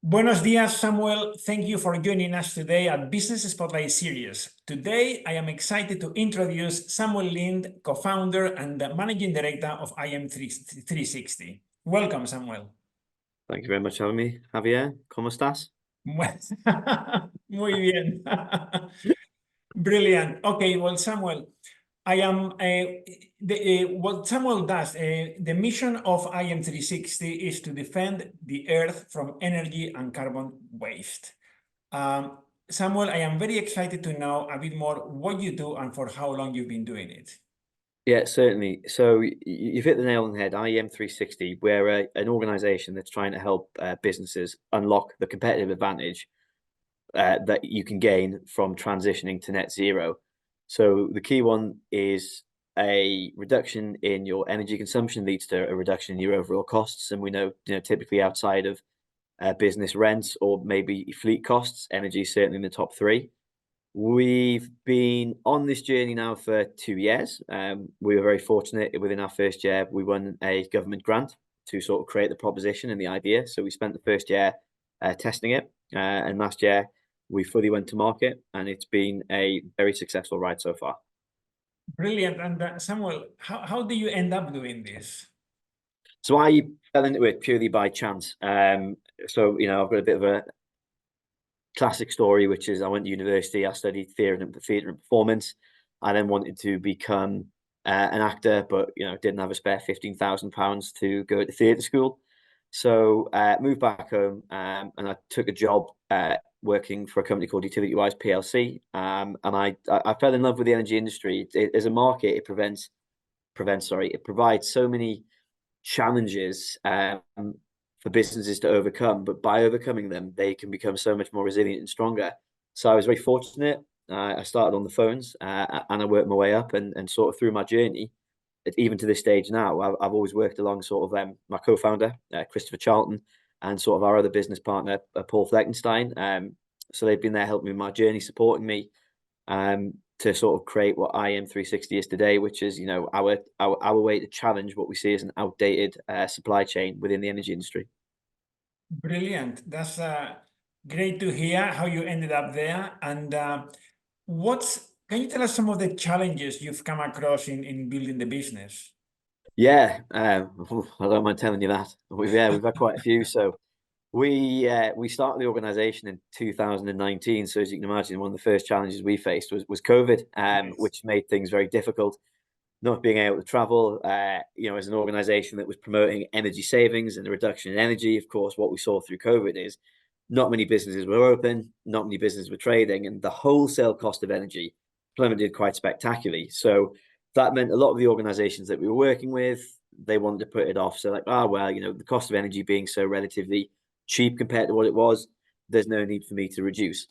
Buenos dias, Samuel. Thank you for joining us today at Business Spotlight Series. Today, I am excited to introduce Samuel Lind, co-founder and the managing director of IM360. Welcome, Samuel. Thank you very much for having me, Javier. ¿Cómo estás? Muy bien. Brilliant. Okay, well, Samuel, what Samuel does, the mission of IM360 is to defend the Earth from energy and carbon waste. Samuel, I am very excited to know a bit more what you do and for how long you've been doing it. Yeah, certainly. So you've hit the nail on the head. IEM360, we're an organization that's trying to help businesses unlock the competitive advantage that you can gain from transitioning to net zero. So the key one is a reduction in your energy consumption leads to a reduction in your overall costs. And we know, typically outside of business rents or maybe fleet costs, energy is certainly in the top three. We've been on this journey now for 2 years. We were very fortunate within our first year, we won a government grant to sort of create the proposition and the idea. So we spent the first year testing it. And last year, we fully went to market, and it's been a very successful ride so far. Brilliant. And Samuel, how do you end up doing this? So I fell into it purely by chance. So, I've got a bit of a classic story, which is I went to university, I studied theatre and performance. I then wanted to become an actor, but didn't have a spare £15,000 to go to theatre school. So moved back home, and I took a job working for a company called Utility Wise PLC. And I fell in love with the energy industry. As a market, it provides so many challenges for businesses to overcome, but by overcoming them, they can become so much more resilient and stronger. So I was very fortunate. I started on the phones and I worked my way up, and sort of through my journey, even to this stage now, I've always worked along sort of my co-founder, Christopher Charlton, and sort of our other business partner, Paul Fleckenstein. So they've been there helping me with my journey, supporting me to sort of create what IM360 is today, which is, our way to challenge what we see as an outdated supply chain within the energy industry. Brilliant. That's great to hear how you ended up there. And can you tell us some of the challenges you've come across in building the business? Yeah, I don't mind telling you that. We've had quite a few. So we started the organization in 2019. So as you can imagine, one of the first challenges we faced was COVID, Yes. which made things very difficult. Not being able to travel, as an organization that was promoting energy savings and the reduction in energy. Of course, what we saw through COVID is not many businesses were open, not many businesses were trading, and the wholesale cost of energy plummeted quite spectacularly. So that meant a lot of the organizations that we were working with, they wanted to put it off. So like, the cost of energy being so relatively cheap compared to what it was, there's no need for me to reduce.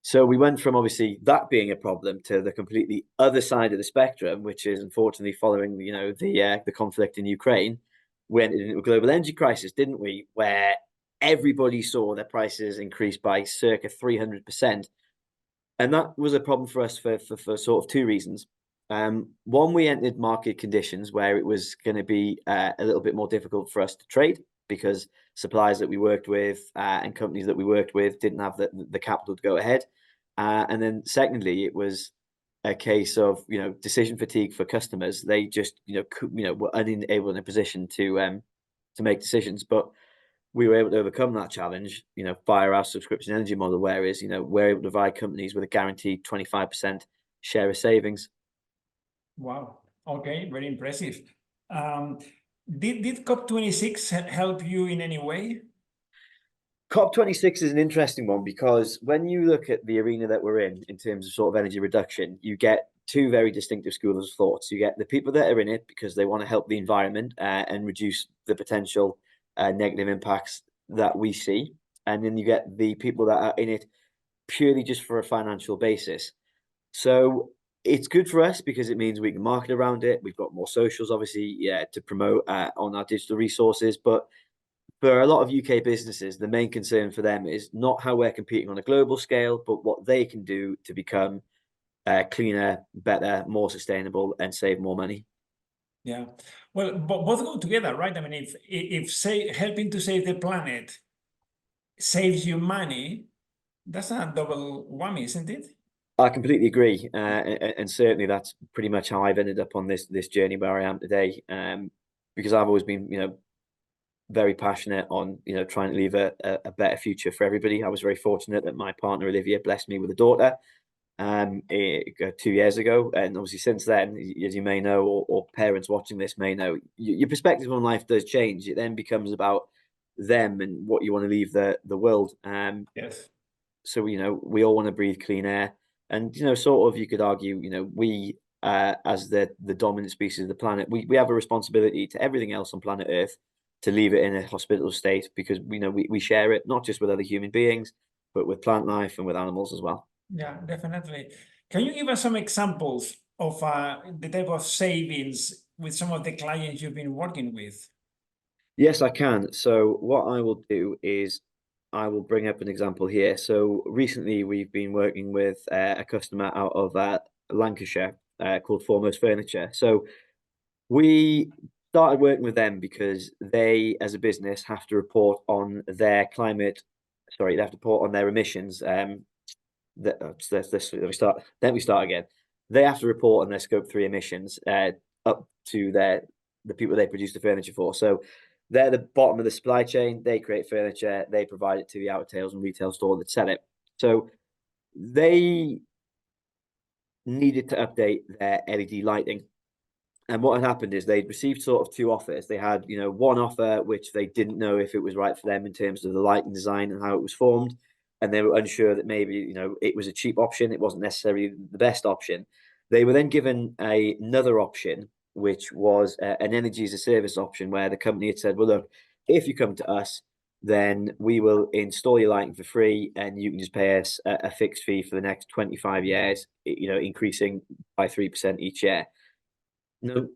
So we went from obviously that being a problem to the completely other side of the spectrum, which is unfortunately following, the conflict in Ukraine. We entered into a global energy crisis, didn't we? Where everybody saw their prices increase by circa 300%. And that was a problem for us for sort of two reasons. One, we entered market conditions where it was going to be a little bit more difficult for us to trade because suppliers that we worked with and companies that we worked with didn't have the capital to go ahead. And then secondly, it was a case of, decision fatigue for customers. They just, were unable in a position to make decisions. But we were able to overcome that challenge, via our subscription energy model, whereas, we're able to provide companies with a guaranteed 25% share of savings. Wow. Okay, very impressive. Did COP26 help you in any way? COP26 is an interesting one because when you look at the arena that we're in terms of sort of energy reduction, you get two very distinctive schools of thought. So you get the people that are in it because they want to help the environment and reduce the potential negative impacts that we see. And then you get the people that are in it purely just for a financial basis. So it's good for us because it means we can market around it. We've got more socials, obviously, to promote on our digital resources. But for a lot of UK businesses, the main concern for them is not how we're competing on a global scale, but what they can do to become cleaner, better, more sustainable, and save more money. Yeah. Well, both go together, right? I mean, if helping to save the planet saves you money, that's a double whammy, isn't it? I completely agree, and certainly that's pretty much how I've ended up on this journey where I am today. Because I've always been, very passionate on, trying to leave a better future for everybody. I was very fortunate that my partner Olivia blessed me with a daughter 2 years ago, and obviously since then, as you may know, or parents watching this may know, your perspective on life does change. It then becomes about them and what you want to leave the world. Yes. So we all want to breathe clean air, and sort of you could argue, we as the dominant species of the planet, we have a responsibility to everything else on planet Earth to leave it in a hospitable state, because we share it not just with other human beings, but with plant life and with animals as well. Yeah, definitely. Can you give us some examples of the type of savings with some of the clients you've been working with? Yes, I can. So what I will do is I will bring up an example here. So recently we've been working with a customer out of Lancashire called Foremost Furniture. So we started working with them because they, as a business, have to report on their they have to report on their emissions. Let me start again. They have to report on their Scope 3 emissions up to the people they produce the furniture for. So they're the bottom of the supply chain. They create furniture. They provide it to the outer tails and retail store that sell it. So they needed to update their LED lighting. And what had happened is they'd received sort of two offers. They had, one offer which they didn't know if it was right for them in terms of the lighting design and how it was formed. And they were unsure that maybe, it was a cheap option. It wasn't necessarily the best option. They were then given another option, which was an energy as a service option, where the company had said, well, look, if you come to us, then we will install your lighting for free, and you can just pay us a fixed fee for the next 25 years, increasing by 3% each year. No,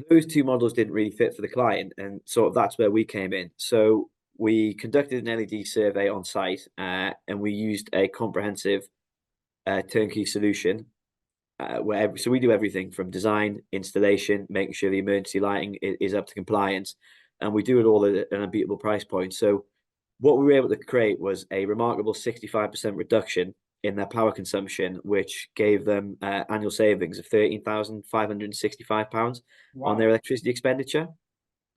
those two models didn't really fit for the client, and sort of that's where we came in. So we conducted an LED survey on site, and we used a comprehensive turnkey solution so we do everything from design, installation, making sure the emergency lighting is up to compliance, and we do it all at an unbeatable price point. So what we were able to create was a remarkable 65% reduction in their power consumption, which gave them annual savings of £13,565 on their electricity expenditure.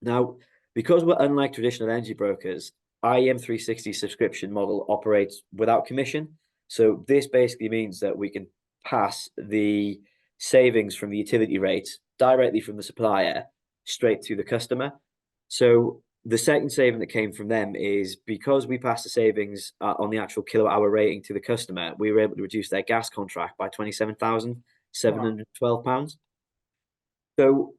Now, because we're unlike traditional energy brokers, IEM360 subscription model operates without commission. So this basically means that we can pass the savings from the utility rates directly from the supplier straight to the customer. So the second saving that came from them is, because we passed the savings on the actual kilowatt hour rating to the customer, we were able to reduce their gas contract by £27,712. So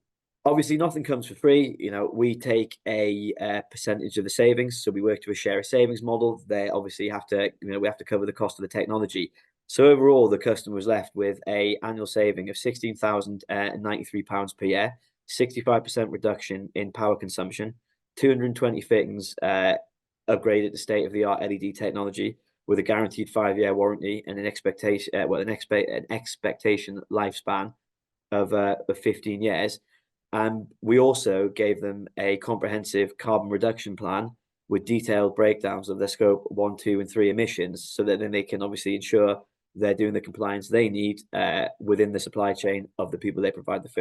obviously nothing comes for free. We take a percentage of the savings. So we work to a share of savings model. They obviously have to, we have to cover the cost of the technology. So overall, the customer was left with a annual saving of £16,093 per year, 65% reduction in power consumption, 220 fittings upgraded to state-of-the-art LED technology with a guaranteed 5-year warranty and an expectation lifespan of 15 years. And we also gave them a comprehensive carbon reduction plan with detailed breakdowns of their scope 1, 2, and 3 emissions, so that then they can obviously ensure they're doing the compliance they need within the supply chain of the people they provide of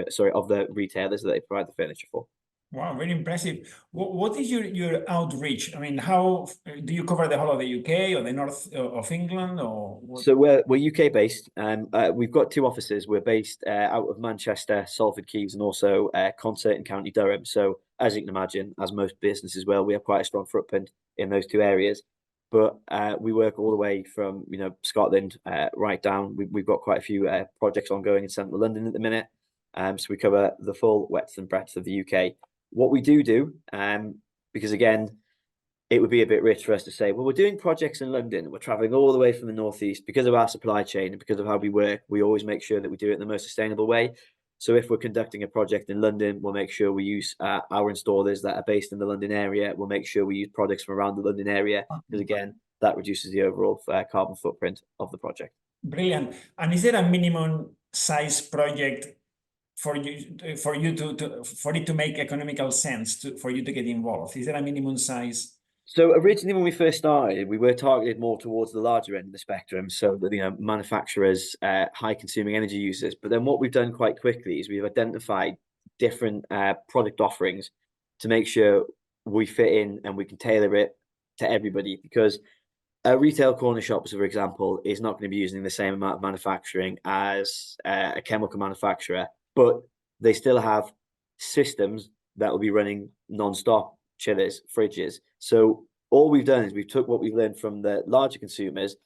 the retailers that they provide the furniture for. Wow, very impressive. What is your outreach? I mean, how do you cover the whole of the UK or the north of England, or what? So we're UK based, and we've got two offices. We're based out of Manchester, Salford Quays, and also Consett in County Durham. So as you can imagine, as most businesses will, we have quite a strong footprint in those two areas. But we work all the way from Scotland right down. We've got quite a few projects ongoing in central London at the minute. So we cover the full width and breadth of the UK. What we do, because again, it would be a bit rich for us to say, well, we're doing projects in London, we're traveling all the way from the northeast. Because of our supply chain and because of how we work, we always make sure that we do it in the most sustainable way. So if we're conducting a project in London, we'll make sure we use our installers that are based in the London area. We'll make sure we use products from around the London area, because again, that reduces the overall carbon footprint of the project. Brilliant. And is there a minimum size project for it to make economical sense for you to get involved? Is there a minimum size? So originally, when we first started, we were targeted more towards the larger end of the spectrum, so the manufacturers, high consuming energy users. But then what we've done quite quickly is we've identified different product offerings to make sure we fit in and we can tailor it to everybody. Because a retail corner shop, for example, is not going to be using the same amount of manufacturing as a chemical manufacturer, but they still have systems that will be running non-stop, chillers, fridges. So all we've done is we've took what we've learned from the larger consumers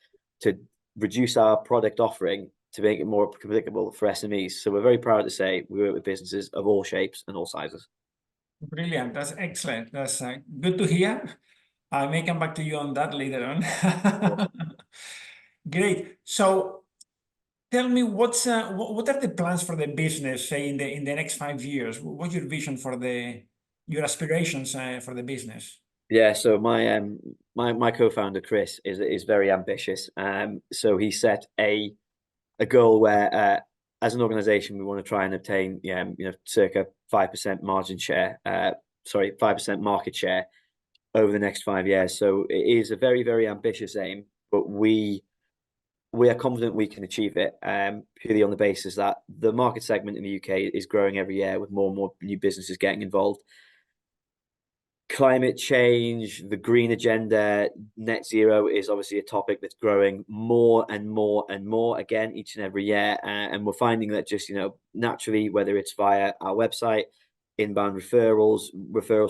to reduce our product offering to make it more applicable for SMEs. So we're very proud to say we work with businesses of all shapes and all sizes. Brilliant. That's excellent. That's good to hear. I may come back to you on that later on. Great. So tell me, what are the plans for the business, say in the next 5 years? What's your vision for your aspirations for the business? Yeah, so my co-founder Chris is very ambitious. So he set a goal where as an organization we want to try and obtain circa 5% margin share, 5% market share over the next 5 years. So it is a very, very ambitious aim, but we are confident we can achieve it, purely on the basis that the market segment in the UK is growing every year with more and more new businesses getting involved. Climate change, the green agenda, net zero is obviously a topic that's growing more and more and more again each and every year. And we're finding that just, naturally, whether it's via our website, inbound referrals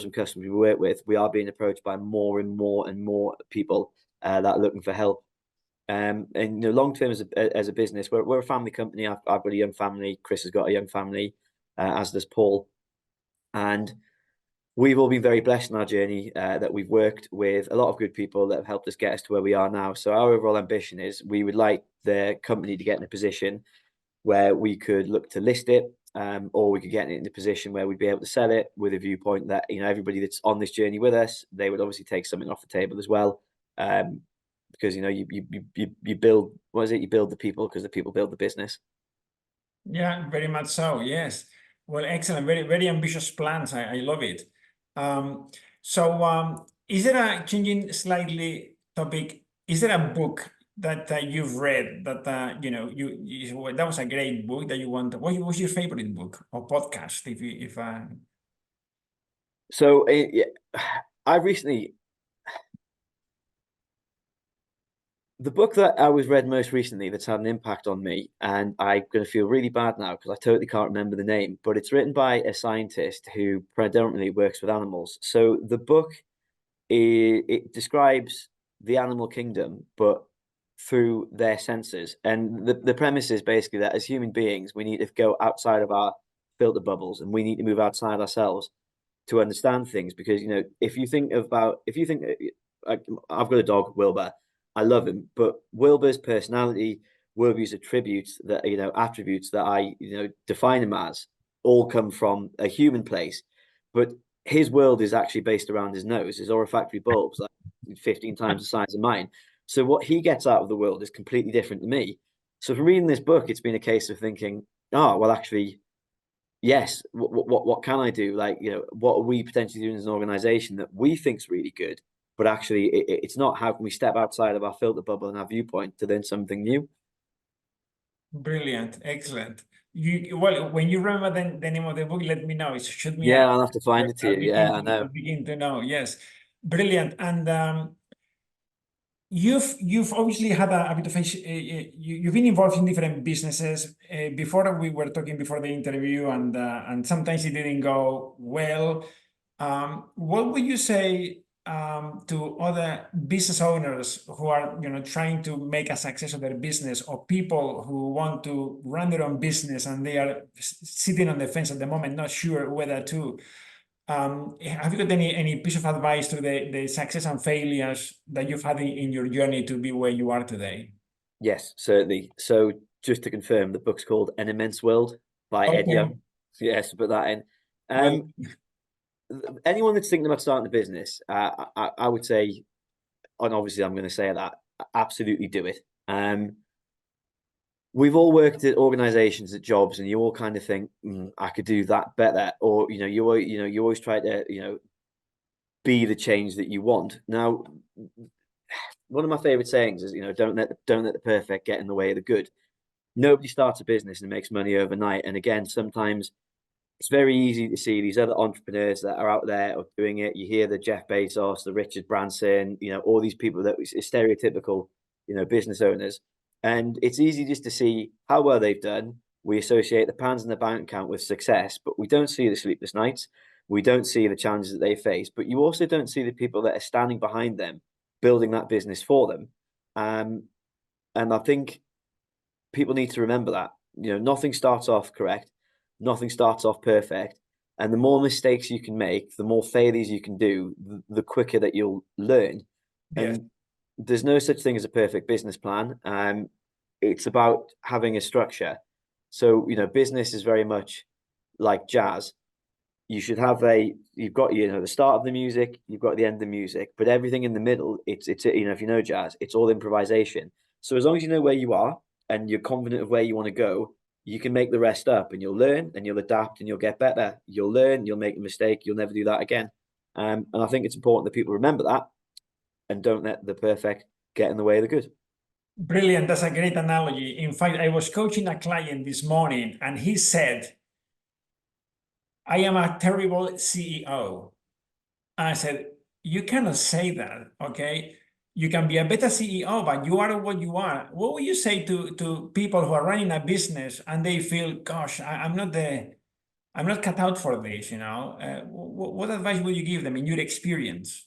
from customers we work with, we are being approached by more and more and more people that are looking for help. And long term as a business, we're a family company. I've got a young family. Chris has got a young family, as does Paul, and we've all been very blessed in our journey, that we've worked with a lot of good people that have helped us get us to where we are now. So our overall ambition is we would like the company to get in a position where we could look to list it, or we could get it in a position where we'd be able to sell it with a viewpoint that everybody that's on this journey with us, they would obviously take something off the table as well. Because you build, what is it? You build the people because the people build the business. Yeah, very much so. Yes. Well, excellent. Very, very ambitious plans. I love it. So is there a changing slightly topic? Is there a book that you've read that that was a great book that you want? What was your favorite book or podcast? So I recently, the book that I was read most recently that's had an impact on me, and I'm going to feel really bad now because I totally can't remember the name, but it's written by a scientist who predominantly works with animals. So the book, it describes the animal kingdom, but through their senses. And the premise is basically that as human beings, we need to go outside of our filter bubbles and we need to move outside ourselves to understand things. Because, if you think, I've got a dog, Wilbur. I love him, but Wilbur's personality, Wilbur's attributes that I define him as, all come from a human place. But his world is actually based around his nose. His olfactory bulbs like 15 times the size of mine. So what he gets out of the world is completely different to me. So from reading this book, it's been a case of thinking, oh, well, actually, yes, what can I do? Like, what are we potentially doing as an organization that we think's really good, but actually it's not. How can we step outside of our filter bubble and our viewpoint to learn something new? Brilliant, excellent. Well, when you remember the name of the book, let me know. Shoot me Yeah, out. I'll have to find it to you. Yeah, I know. I'll begin to know. Yes, brilliant. And you've obviously had a bit of you've been involved in different businesses. Before we were talking before the interview, and sometimes it didn't go well. What would you say to other business owners who are trying to make a success of their business, or people who want to run their own business and they are sitting on the fence at the moment, not sure whether to? Have you got any piece of advice to the success and failures that you've had in your journey to be where you are today? Yes, certainly. So just to confirm, the book's called An Immense World by Ed Okay. Young. Yes, put that in. Well, Anyone that's thinking about starting a business, I would say, and obviously I'm going to say that, absolutely do it. We've all worked at organizations, at jobs, and you all kind of think, I could do that better, or you always try to be the change that you want. Now, one of my favorite sayings is, you know, don't let the perfect get in the way of the good. Nobody starts a business and makes money overnight. And again, sometimes it's very easy to see these other entrepreneurs that are out there or doing it. You hear the Jeff Bezos, the Richard Branson, you know, all these people that is stereotypical, you know, business owners. And it's easy just to see how well they've done. We associate the pounds in the bank account with success, but we don't see the sleepless nights. We don't see the challenges that they face, but you also don't see the people that are standing behind them, building that business for them. And I think people need to remember that, you know, nothing starts off correct, nothing starts off perfect, and the more mistakes you can make, the more failures you can do, the quicker that you'll learn. Yes. And there's no such thing as a perfect business plan. It's about having a structure. So, you know, business is very much like jazz. You should have you've got, you know, the start of the music, you've got the end of the music, but everything in the middle, it's you know, if you know jazz, it's all improvisation. So as long as you know where you are and you're confident of where you want to go, you can make the rest up, and you'll learn and you'll adapt and you'll get better. You'll learn, you'll make a mistake, you'll never do that again. And I think it's important that people remember that and don't let the perfect get in the way of the good. Brilliant. That's a great analogy. In fact, I was coaching a client this morning and he said, I am a terrible CEO. I said, you cannot say that, okay? You can be a better CEO, but you are what you are. What would you say to people who are running a business and they feel, gosh, I'm not cut out for this, you know? What advice would you give them in your experience?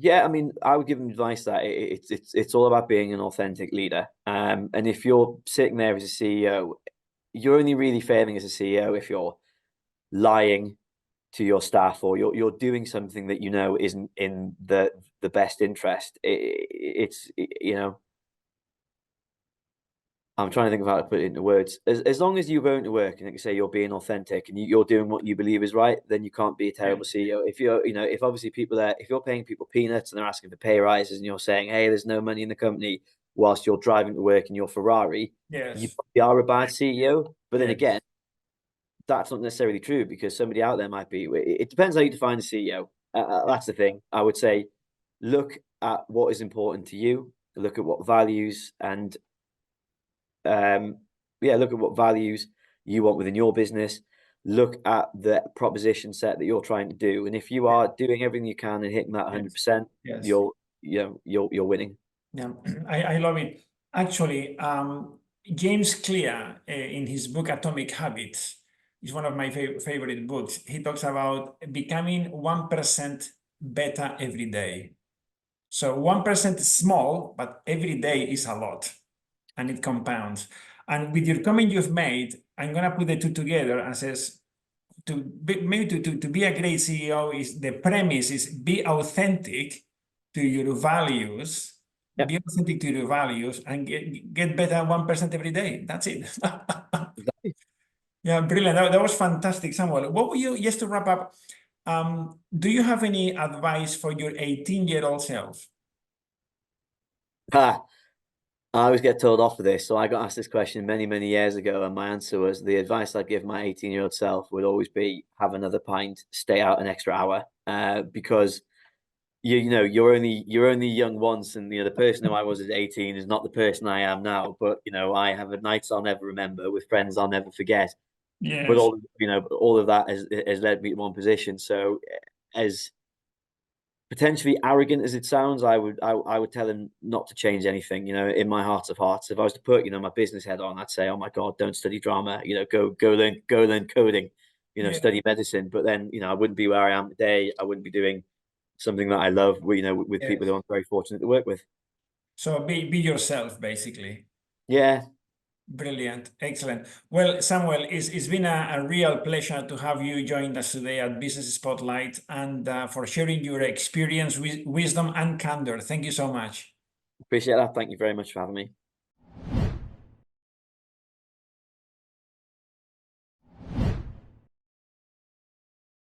Yeah, I mean, I would give them advice that it's all about being an authentic leader. And if you're sitting there as a CEO, you're only really failing as a CEO if you're lying to your staff, or you're doing something that you know isn't in the best interest. It's you know, I'm trying to think of how to put it into words. As long as you're going to work and like you say you're being authentic and you're doing what you believe is right, then you can't be a terrible CEO. If you're, you know, if obviously people are, if you're paying people peanuts and they're asking for pay rises and you're saying, hey, there's no money in the company whilst you're driving to work in your Ferrari, you Yes. probably are a bad CEO. But then Yes. again, that's not necessarily true, because somebody out there might be. It depends how you define a CEO. That's the thing. I would say, look at what is important to you. Look at what values and look at what values you want within your business. Look at the proposition set that you're trying to do, and if you are doing everything you can and hitting that 100%, Yes. you're winning. Yeah, I love it. Actually, James Clear, in his book Atomic Habits, is one of my favorite books. He talks about becoming 1% better every day. So 1% is small, but every day is a lot, and it compounds. And with your comment you've made, I'm gonna put the two together and says, to be a great CEO, is the premise is be authentic to your values. Yep. Be authentic to your values and get better 1% every day. That's it. Exactly. Yeah, brilliant. That was fantastic, Samuel. What would you, just to wrap up, do you have any advice for your 18-year-old self? I always get told off for this. So I got asked this question many, many years ago, and my answer was the advice I'd give my 18-year-old self would always be have another pint, stay out an extra hour, because you know you're only young once, and you know the person who I was at 18 is not the person I am now. But you know I have nights I'll never remember with friends I'll never forget. But Yes. all of that has led me to one position. So as potentially arrogant as it sounds, I would tell him not to change anything. You know, in my heart of hearts, if I was to put, you know, my business head on, I'd say, oh my God, don't study drama. You know, go learn coding. You know, Yeah. study medicine. But then, you know, I wouldn't be where I am today. I wouldn't be doing something that I love. You know, with people Yes. who I'm very fortunate to work with. So be yourself, basically. Yeah, Brilliant. Excellent. Well, Samuel, it's been a real pleasure to have you join us today at Business Spotlight, and for sharing your experience, wisdom, and candor. Thank you so much. appreciate that. Thank you very much for having me.